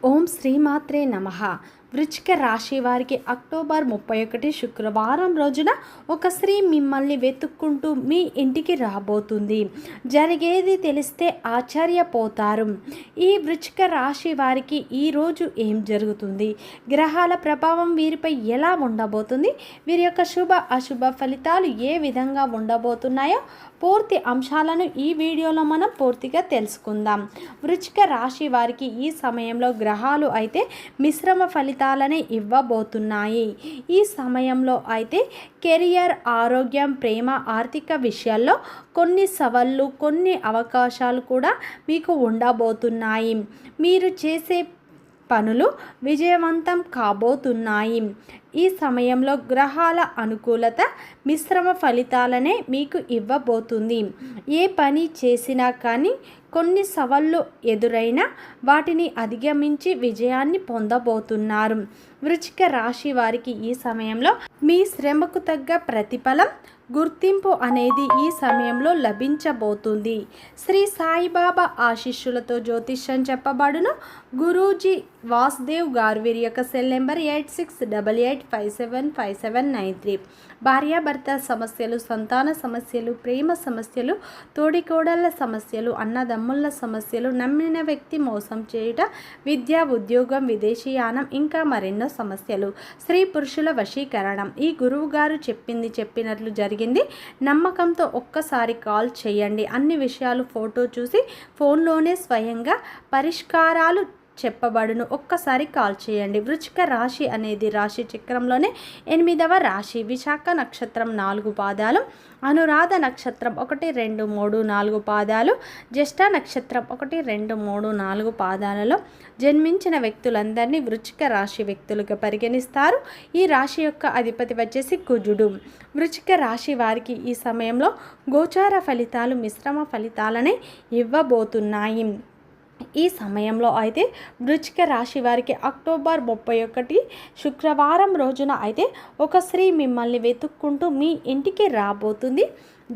ఓం శ్రీమాత్రే నమః. వృశ్చిక రాశి వారికి అక్టోబర్ 31 శుక్రవారం రోజున ఒక స్త్రీ మిమ్మల్ని వెతుక్కుంటూ మీ ఇంటికి రాబోతుంది. జరిగేది తెలిస్తే ఆశ్చర్యపోతారు. ఈ వృశ్చిక రాశి వారికి ఈరోజు ఏం జరుగుతుంది, గ్రహాల ప్రభావం వీరిపై ఎలా ఉండబోతుంది, వీరి యొక్క శుభ అశుభ ఫలితాలు ఏ విధంగా ఉండబోతున్నాయో పూర్తి అంశాలను ఈ వీడియోలో మనం పూర్తిగా తెలుసుకుందాం. వృశ్చిక రాశి వారికి ఈ సమయంలో గ్రహాలు అయితే మిశ్రమ ఫలితాలనే ఇవ్వబోతున్నాయి. ఈ సమయంలో అయితే కెరియర్, ఆరోగ్యం, ప్రేమ, ఆర్థిక విషయాల్లో కొన్ని సవాళ్ళు, కొన్ని అవకాశాలు కూడా మీకు ఉండబోతున్నాయి. మీరు చేసే పనులు విజయవంతం కాబోతున్నాయి. ఈ సమయంలో గ్రహాల అనుకూలత మిశ్రమ ఫలితాలనే మీకు ఇవ్వబోతుంది. ఏ పని చేసినా కానీ కొన్ని సవాళ్ళు ఎదురైనా వాటిని అధిగమించి విజయాన్ని పొందబోతున్నారు. వృశ్చిక రాశి వారికి ఈ సమయంలో మీ శ్రమకు తగ్గ ప్రతిఫలం, గుర్తింపు అనేది ఈ సమయంలో లభించబోతుంది. శ్రీ సాయిబాబా ఆశీస్సులతో జ్యోతిష్యం చెప్పబడును. గురూజీ వాసుదేవ్ గారు. వీరి యొక్క సెల్ నెంబర్ 8688575793. భార్యాభర్త సమస్యలు, సంతాన సమస్యలు, ప్రేమ సమస్యలు, తోడికోడళ్ళ సమస్యలు, అన్నదమ్ముళ్ళ సమస్యలు, నమ్మిన వ్యక్తి మోసం చేయుట, విద్య, ఉద్యోగం, విదేశీయానం, ఇంకా మరెన్నో సమస్యలు, స్త్రీ పురుషుల వశీకరణం. ఈ గురువు గారు చెప్పినట్లు జరిగింది. నమ్మకంతో ఒక్కసారి కాల్ చేయండి. అన్ని విషయాలు ఫోటో చూసి ఫోన్లోనే స్వయంగా పరిష్కారాలు చెప్పబడును. ఒక్కసారి కాల్ చేయండి. వృశ్చిక రాశి అనేది రాశి చక్రంలోనే 8వ రాశి. విశాఖ నక్షత్రం 4 పాదాలు, అనురాధ నక్షత్రం 1, 2, 3, 4 పాదాలు, జ్యేష్ఠ నక్షత్రం 1, 2, 3, 4 పాదాలలో జన్మించిన వ్యక్తులందరినీ వృశ్చిక రాశి వ్యక్తులుగా పరిగణిస్తారు. ఈ రాశి యొక్క అధిపతి వచ్చేసి కుజుడు. వృశ్చిక రాశి వారికి ఈ సమయంలో గోచార ఫలితాలు మిశ్రమ ఫలితాలనే ఇవ్వబోతున్నాయి. ఈ సమయంలో అయితే వృశ్చిక రాశి వారికి అక్టోబర్ 31 శుక్రవారం రోజున అయితే ఒక స్త్రీ మిమ్మల్ని వెతుక్కుంటూ మీ ఇంటికి రాబోతుంది.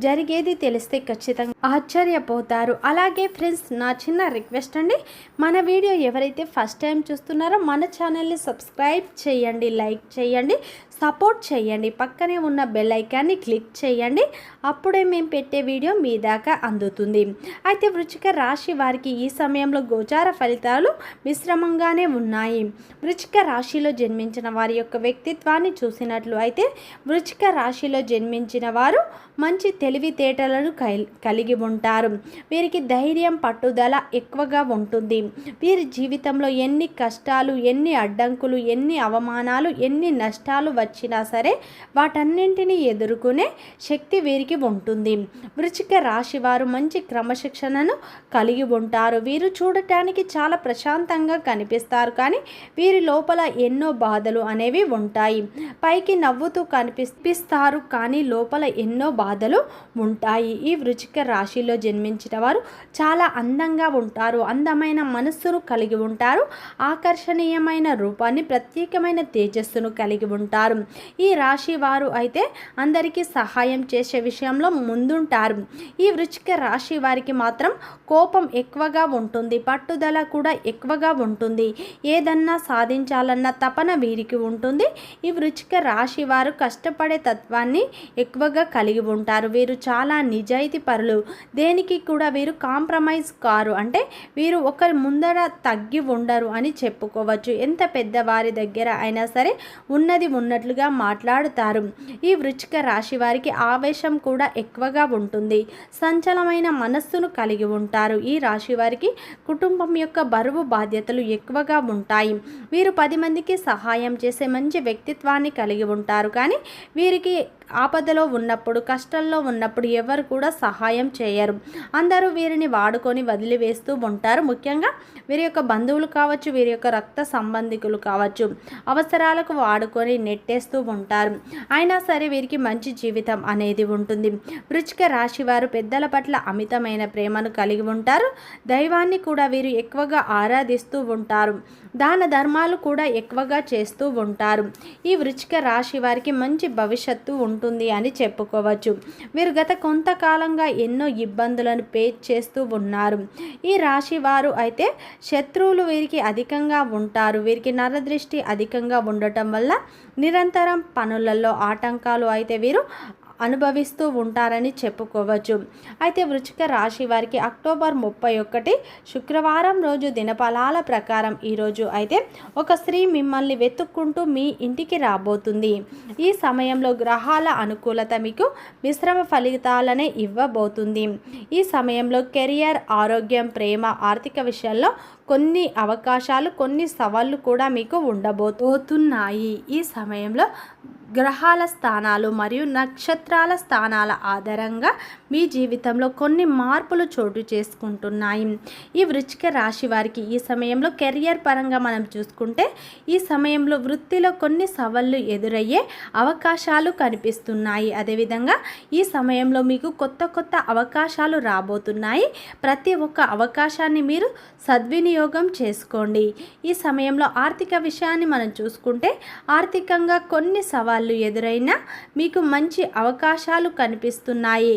జరిగేది తెలిస్తే ఖచ్చితంగా ఆశ్చర్యపోతారు. అలాగే ఫ్రెండ్స్, నా చిన్న రిక్వెస్ట్ అండి, మన వీడియో ఎవరైతే ఫస్ట్ టైం చూస్తున్నారో మన ఛానల్ని సబ్స్క్రైబ్ చేయండి, లైక్ చేయండి, సపోర్ట్ చేయండి. పక్కనే ఉన్న బెల్ ఐకాన్ని క్లిక్ చేయండి. అప్పుడే మేము పెట్టే వీడియో మీ దాకా అందుతుంది. అయితే వృశ్చిక రాశి వారికి ఈ సమయంలో గోచార ఫలితాలు మిశ్రమంగానే ఉన్నాయి. వృశ్చిక రాశిలో జన్మించిన వారి యొక్క వ్యక్తిత్వాన్ని చూసినట్లు అయితే వృశ్చిక రాశిలో జన్మించిన వారు మంచి తెలివితేటలను కలిగి ఉంటారు. వీరికి ధైర్యం, పట్టుదల ఎక్కువగా ఉంటుంది. వీరి జీవితంలో ఎన్ని కష్టాలు, ఎన్ని అడ్డంకులు, ఎన్ని అవమానాలు, ఎన్ని నష్టాలు వచ్చినా సరే వాటన్నింటినీ ఎదుర్కొనే శక్తి వీరికి ఉంటుంది. వృశ్చిక రాశి వారు మంచి క్రమశిక్షణను కలిగి ఉంటారు. వీరు చూడటానికి చాలా ప్రశాంతంగా కనిపిస్తారు, కానీ వీరి లోపల ఎన్నో బాధలు అనేవి ఉంటాయి. పైకి నవ్వుతూ కనిపిస్తారు, కానీ లోపల ఎన్నో బాధలు ఉంటాయి. ఈ వృశ్చిక రాశిలో జన్మించిన వారు చాలా అందంగా ఉంటారు. అందమైన మనస్సును కలిగి ఉంటారు. ఆకర్షణీయమైన రూపాన్ని, ప్రత్యేకమైన తేజస్సును కలిగి ఉంటారు. ఈ రాశి వారు అయితే అందరికీ సహాయం చేసే విషయంలో ముందుంటారు. ఈ వృశ్చిక రాశి వారికి మాత్రం కోపం ఎక్కువగా ఉంటుంది, పట్టుదల కూడా ఎక్కువగా ఉంటుంది. ఏదన్నా సాధించాలన్న తపన వీరికి ఉంటుంది. ఈ వృశ్చిక రాశి వారు కష్టపడే తత్వాన్ని ఎక్కువగా కలిగి ఉంటారు. వీరు చాలా నిజాయితీ పరులు. దేనికి కూడా వీరు కాంప్రమైజ్ కారు. అంటే వీరు ఒకరి ముందర తగ్గి ఉండరు అని చెప్పుకోవచ్చు. ఎంత పెద్దవారి దగ్గర అయినా సరే ఉన్నది ఉన్నట్లుగా మాట్లాడుతారు. ఈ వృశ్చిక రాశి వారికి ఆవేశం కూడా ఎక్కువగా ఉంటుంది. సంచలమైన మనస్సును కలిగి ఉంటారు. ఈ రాశి వారికి కుటుంబం యొక్క బరువు బాధ్యతలు ఎక్కువగా ఉంటాయి. వీరు 10 మందికి సహాయం చేసే మంచి వ్యక్తిత్వాన్ని కలిగి ఉంటారు, కానీ వీరికి ఆపదలో ఉన్నప్పుడు, కష్టంలో ఉన్నప్పుడు ఎవరు కూడా సహాయం చేయరు. అందరూ వీరిని వాడుకొని వదిలివేస్తూ ఉంటారు. ముఖ్యంగా వీరి యొక్క బంధువులు కావచ్చు, వీరి యొక్క రక్త సంబంధికులు కావచ్చు, అవసరాలకు వాడుకొని నెట్టేస్తూ ఉంటారు. అయినా సరే వీరికి మంచి జీవితం అనేది ఉంటుంది. వృశ్చిక రాశి వారు పెద్దల పట్ల అమితమైన ప్రేమను కలిగి ఉంటారు. దైవాన్ని కూడా వీరు ఎక్కువగా ఆరాధిస్తూ ఉంటారు. దాన ధర్మాలు కూడా ఎక్కువగా చేస్తూ ఉంటారు. ఈ వృశ్చిక రాశి వారికి మంచి భవిష్యత్తు ఉంటుంది అని చెప్పుకోవచ్చు. వీరు గత కొంతకాలంగా ఎన్నో ఇబ్బందులను ఫేస్ చేస్తూ ఉన్నారు. ఈ రాశి వారు అయితే శత్రువులు వీరికి అధికంగా ఉంటారు. వీరికి నరదృష్టి అధికంగా ఉండటం వల్ల నిరంతరం పనులలో ఆటంకాలు అయితే వీరు అనుభవిస్తూ ఉంటారని చెప్పుకోవచ్చు. అయితే వృశ్చిక రాశి వారికి అక్టోబర్ 31 శుక్రవారం రోజు దినఫలాల ప్రకారం ఈరోజు అయితే ఒక స్త్రీ మిమ్మల్ని వెతుక్కుంటూ మీ ఇంటికి రాబోతుంది. ఈ సమయంలో గ్రహాల అనుకూలత మీకు మిశ్రమ ఫలితాలనే ఇవ్వబోతుంది. ఈ సమయంలో కెరియర్, ఆరోగ్యం, ప్రేమ, ఆర్థిక విషయాల్లో కొన్ని అవకాశాలు, కొన్ని సవాళ్ళు కూడా మీకు ఉండబోతున్నాయి. ఈ సమయంలో గ్రహాల స్థానాలు మరియు నక్షత్రాల స్థానాల ఆధారంగా మీ జీవితంలో కొన్ని మార్పులు చోటు చేసుకుంటున్నాయి. ఈ వృశ్చిక రాశి వారికి ఈ సమయంలో కెరియర్ పరంగా మనం చూసుకుంటే ఈ సమయంలో వృత్తిలో కొన్ని సవాళ్ళు ఎదురయ్యే అవకాశాలు కనిపిస్తున్నాయి. అదేవిధంగా ఈ సమయంలో మీకు కొత్త కొత్త అవకాశాలు రాబోతున్నాయి. ప్రతి ఒక్క అవకాశాన్ని మీరు సద్వినియోగం చేసుకోండి. ఈ సమయంలో ఆర్థిక విషయాన్ని మనం చూసుకుంటే ఆర్థికంగా కొన్ని సవాళ్ళు ఎదురైనా మీకు మంచి అవకాశాలు కనిపిస్తున్నాయి.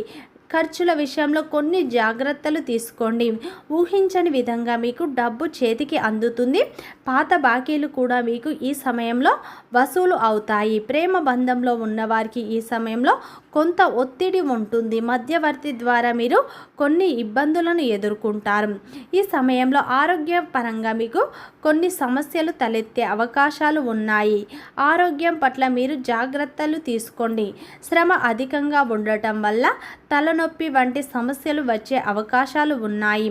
ఖర్చుల విషయంలో కొన్ని జాగ్రత్తలు తీసుకోండి. ఊహించని విధంగా మీకు డబ్బు చేతికి అందుతుంది. పాత బాకీలు కూడా మీకు ఈ సమయంలో వసూలు అవుతాయి. ప్రేమ బంధంలో ఉన్నవారికి ఈ సమయంలో కొంత ఒత్తిడి ఉంటుంది. మధ్యవర్తి ద్వారా మీరు కొన్ని ఇబ్బందులను ఎదుర్కొంటారు. ఈ సమయంలో ఆరోగ్యపరంగా మీకు కొన్ని సమస్యలు తలెత్తే అవకాశాలు ఉన్నాయి. ఆరోగ్యం పట్ల మీరు జాగ్రత్తలు తీసుకోండి. శ్రమ అధికంగా ఉండటం వల్ల తలనొప్పి వంటి సమస్యలు వచ్చే అవకాశాలు ఉన్నాయి.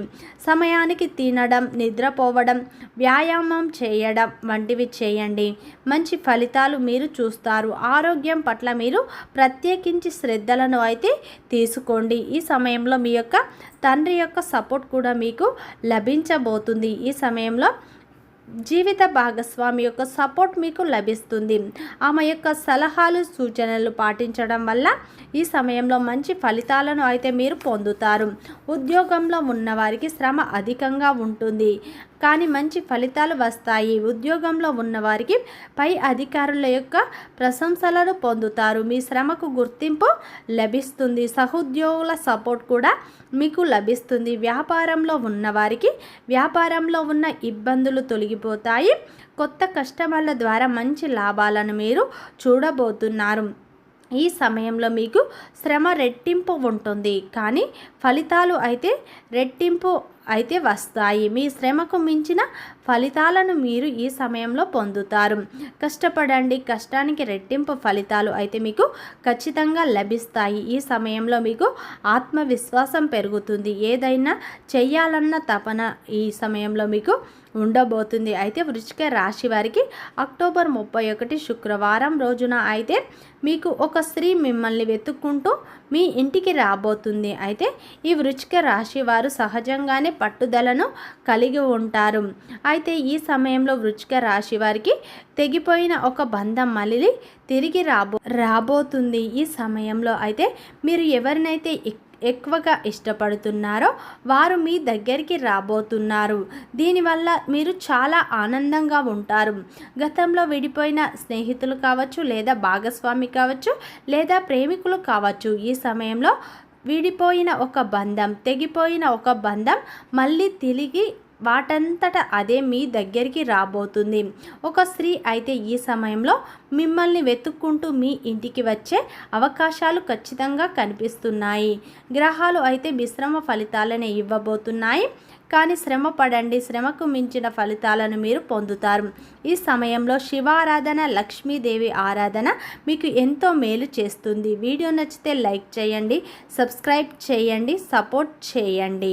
సమయానికి తినడం, నిద్రపోవడం, వ్యాయామం చేయడం వంటివి చేయండి. మంచి ఫలితాలు మీరు చూస్తారు. ఆరోగ్యం పట్ల మీరు ప్రత్యేకించి శ్రద్ధలను అయితే తీసుకోండి. ఈ సమయంలో మీ యొక్క తండ్రి యొక్క సపోర్ట్ కూడా మీకు లభించబోతుంది. ఈ సమయంలో జీవిత భాగస్వామి యొక్క సపోర్ట్ మీకు లభిస్తుంది. ఆమె యొక్క సలహాలు, సూచనలు పాటించడం వల్ల ఈ సమయంలో మంచి ఫలితాలను అయితే మీరు పొందుతారు. ఉద్యోగంలో ఉన్నవారికి శ్రమ అధికంగా ఉంటుంది, కానీ మంచి ఫలితాలు వస్తాయి. ఉద్యోగంలో ఉన్నవారికి పై అధికారుల యొక్క ప్రశంసలను పొందుతారు. మీ శ్రమకు గుర్తింపు లభిస్తుంది. సహోద్యోగుల సపోర్ట్ కూడా మీకు లభిస్తుంది. వ్యాపారంలో ఉన్నవారికి వ్యాపారంలో ఉన్న ఇబ్బందులు తొలగిపోతాయి. కొత్త కస్టమర్ల ద్వారా మంచి లాభాలను మీరు చూడబోతున్నారు. ఈ సమయంలో మీకు శ్రమ రెట్టింపు ఉంటుంది, కానీ ఫలితాలు అయితే రెట్టింపు అయితే వస్తాయి. మీ శ్రమకు మించిన ఫలితాలను మీరు ఈ సమయంలో పొందుతారు. కష్టపడండి, కష్టానికి రెట్టింపు ఫలితాలు అయితే మీకు ఖచ్చితంగా లభిస్తాయి. ఈ సమయంలో మీకు ఆత్మవిశ్వాసం పెరుగుతుంది. ఏదైనా చెయ్యాలన్న తపన ఈ సమయంలో మీకు ఉండబోతుంది. అయితే వృశ్చిక రాశి వారికి అక్టోబర్ 31 శుక్రవారం రోజున అయితే మీకు ఒక స్త్రీ మిమ్మల్ని వెతుక్కుంటూ మీ ఇంటికి రాబోతుంది. అయితే ఈ వృశ్చిక రాశి వారు సహజంగానే పట్టుదలను కలిగి ఉంటారు. అయితే ఈ సమయంలో వృశ్చిక రాశి వారికి తెగిపోయిన ఒక బంధం మళ్ళీ తిరిగి రాబోతుంది. ఈ సమయంలో అయితే మీరు ఎవరినైతే ఎక్కువగా ఇష్టపడుతున్నారో వారు మీ దగ్గరికి రాబోతున్నారు. దీనివల్ల మీరు చాలా ఆనందంగా ఉంటారు. గతంలో విడిపోయిన స్నేహితులు కావచ్చు, లేదా భాగస్వామి కావచ్చు, లేదా ప్రేమికులు కావచ్చు. ఈ సమయంలో విడిపోయిన ఒక బంధం, తెగిపోయిన ఒక బంధం మళ్ళీ తిరిగి వాటంతట అదే మీ దగ్గరికి రాబోతుంది. ఒక స్త్రీ అయితే ఈ సమయంలో మిమ్మల్ని వెతుక్కుంటూ మీ ఇంటికి వచ్చే అవకాశాలు ఖచ్చితంగా కనిపిస్తున్నాయి. గ్రహాలు అయితే మిశ్రమ ఫలితాలనే ఇవ్వబోతున్నాయి, కానీ శ్రమ పడండి. శ్రమకు మించిన ఫలితాలను మీరు పొందుతారు. ఈ సమయంలో శివారాధన, లక్ష్మీదేవి ఆరాధన మీకు ఎంతో మేలు చేస్తుంది. వీడియో నచ్చితే లైక్ చేయండి, సబ్స్క్రైబ్ చేయండి, సపోర్ట్ చేయండి.